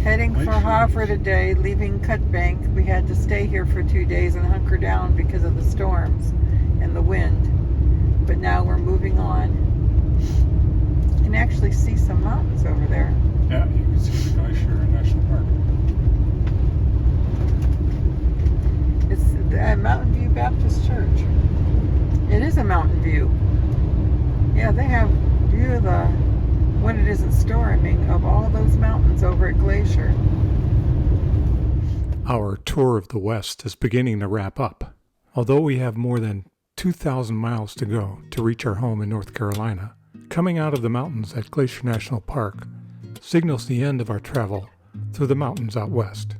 Heading for Hoffer today, leaving Cutbank. We had to stay here for 2 days and hunker down because of the storms and the wind. But now we're moving on. You can actually see some mountains over there. Yeah, you can see the Glacier National Park. It's the Mountain View Baptist Church. It is a Mountain View. Yeah, they have view of the, when it isn't storming, of all those mountains over at Glacier. Our tour of the West is beginning to wrap up. Although we have more than 2,000 miles to go to reach our home in North Carolina, coming out of the mountains at Glacier National Park signals the end of our travel through the mountains out west.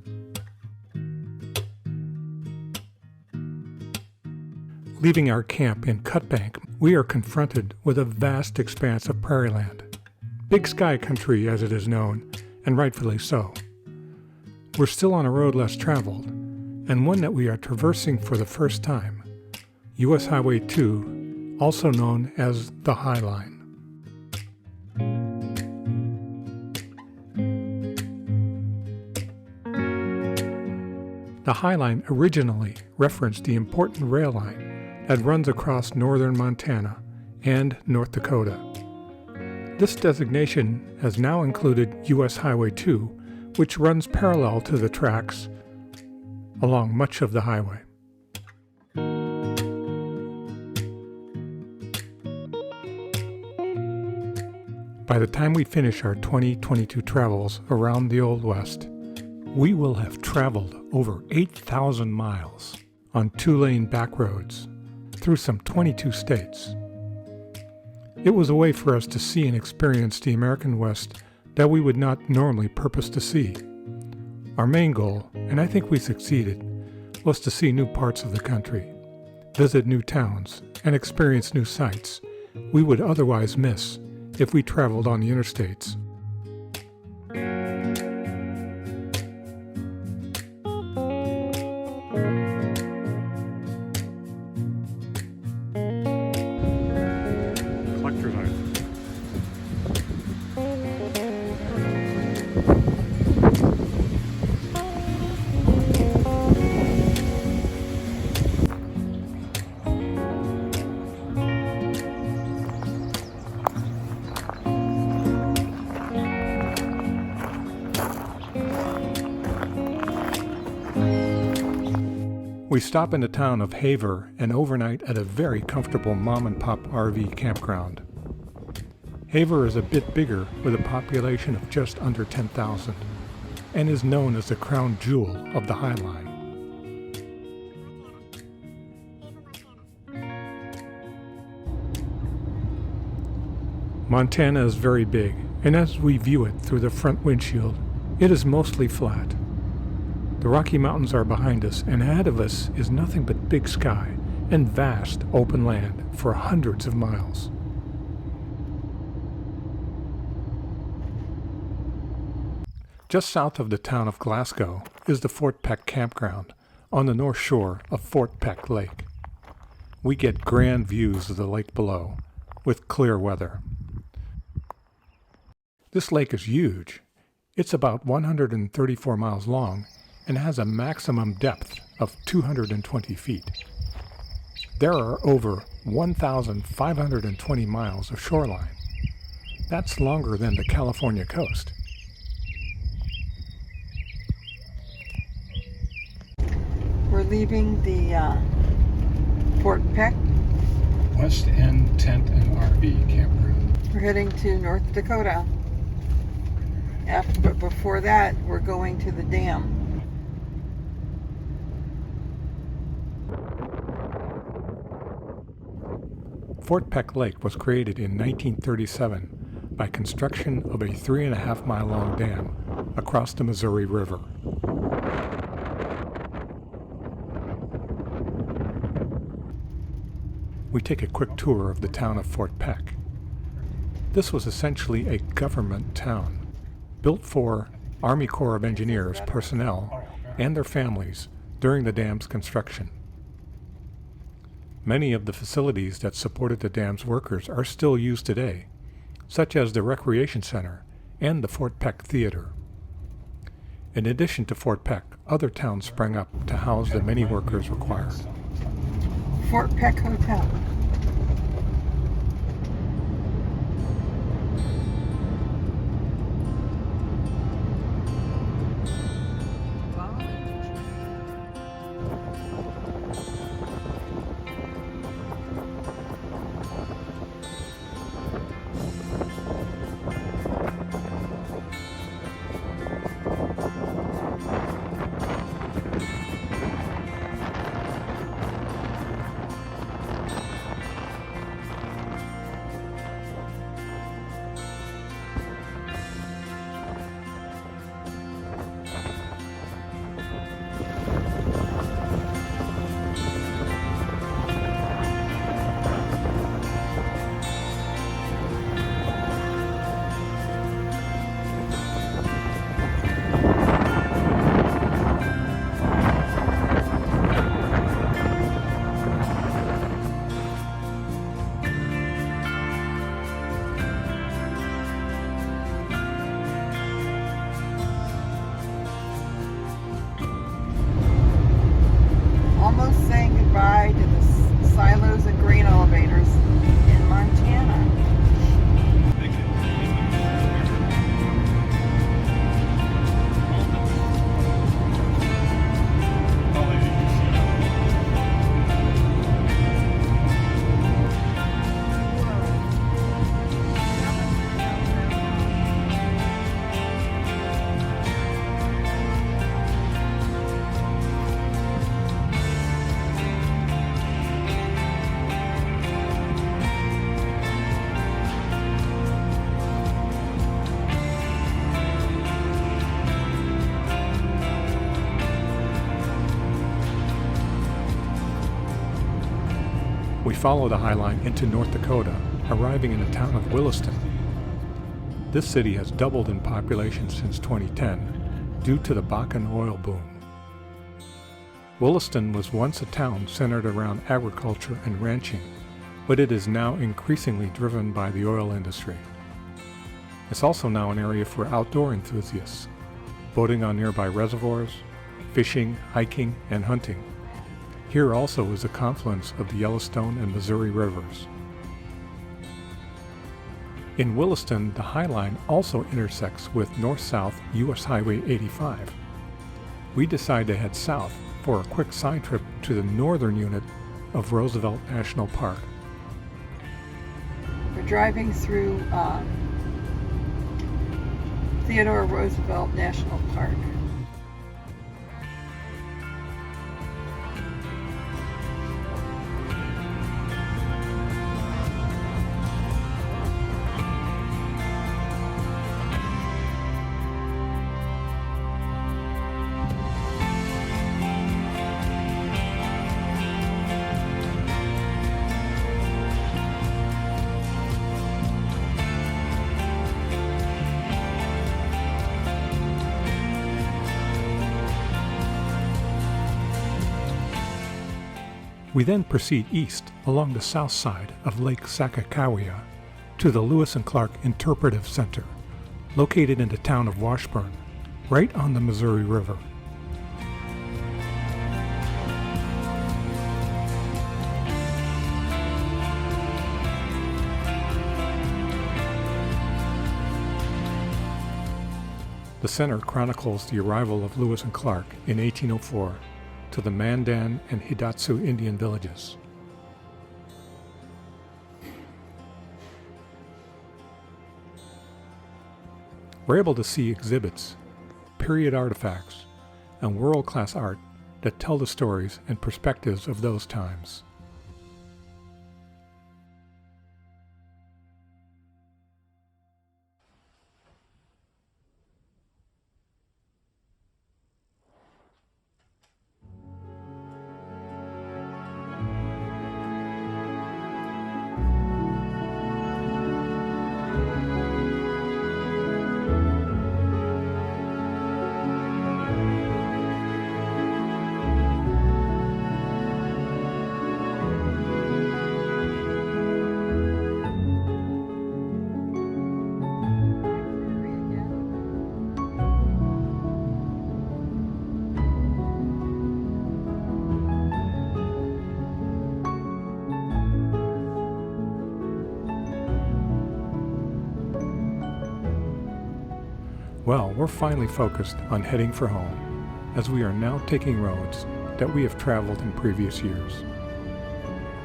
Leaving our camp in Cutbank, we are confronted with a vast expanse of prairie land. Big Sky Country, as it is known, and rightfully so. We're still on a road less traveled, and one that we are traversing for the first time, U.S. Highway 2, also known as the High Line. The High Line originally referenced the important rail line that runs across northern Montana and North Dakota. This designation has now included U.S. Highway 2, which runs parallel to the tracks along much of the highway. By the time we finish our 2022 travels around the Old West, we will have traveled over 8,000 miles on 2-lane back roads through some 22 states. It was a way for us to see and experience the American West that we would not normally purpose to see. Our main goal, and I think we succeeded, was to see new parts of the country, visit new towns, and experience new sights we would otherwise miss if we traveled on the interstates. Collector's item. We stop in the town of Haver and overnight at a very comfortable mom-and-pop RV campground. Haver is a bit bigger with a population of just under 10,000 and is known as the crown jewel of the High Line. Montana is very big, and as we view it through the front windshield, it is mostly flat. The Rocky Mountains are behind us, and ahead of us is nothing but big sky and vast open land for hundreds of miles. Just south of the town of Glasgow is the Fort Peck campground on the north shore of Fort Peck Lake. We get grand views of the lake below with clear weather. This lake is huge. It's about 134 miles long and has a maximum depth of 220 feet. There are over 1,520 miles of shoreline. That's longer than the California coast. We're leaving the Fort Peck. West End Tent and RV Campground. We're heading to North Dakota. But before that, we're going to the dam. Fort Peck Lake was created in 1937 by construction of a 3.5-mile-long dam across the Missouri River. We take a quick tour of the town of Fort Peck. This was essentially a government town, built for Army Corps of Engineers personnel and their families during the dam's construction. Many of the facilities that supported the dam's workers are still used today, such as the Recreation Center and the Fort Peck Theater. In addition to Fort Peck, other towns sprang up to house the many workers required. Fort Peck Hotel. Almost saying goodbye to the silos and grain elevators in Montana. We follow the High Line into North Dakota, arriving in the town of Williston. This city has doubled in population since 2010 due to the Bakken oil boom. Williston was once a town centered around agriculture and ranching, but it is now increasingly driven by the oil industry. It's also now an area for outdoor enthusiasts, boating on nearby reservoirs, fishing, hiking, and hunting. Here also is the confluence of the Yellowstone and Missouri rivers. In Williston, the High Line also intersects with north-south US Highway 85. We decide to head south for a quick side trip to the northern unit of Roosevelt National Park. We're driving through Theodore Roosevelt National Park. We then proceed east along the south side of Lake Sakakawea to the Lewis and Clark Interpretive Center, located in the town of Washburn, right on the Missouri River. The center chronicles the arrival of Lewis and Clark in 1804 to the Mandan and Hidatsu Indian villages. We're able to see exhibits, period artifacts, and world-class art that tell the stories and perspectives of those times. Well, we're finally focused on heading for home, as we are now taking roads that we have traveled in previous years.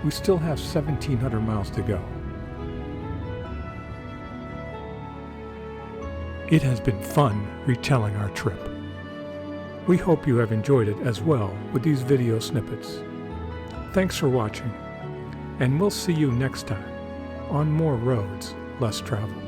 We still have 1,700 miles to go. It has been fun retelling our trip. We hope you have enjoyed it as well with these video snippets. Thanks for watching, and we'll see you next time on More Roads Less Traveled.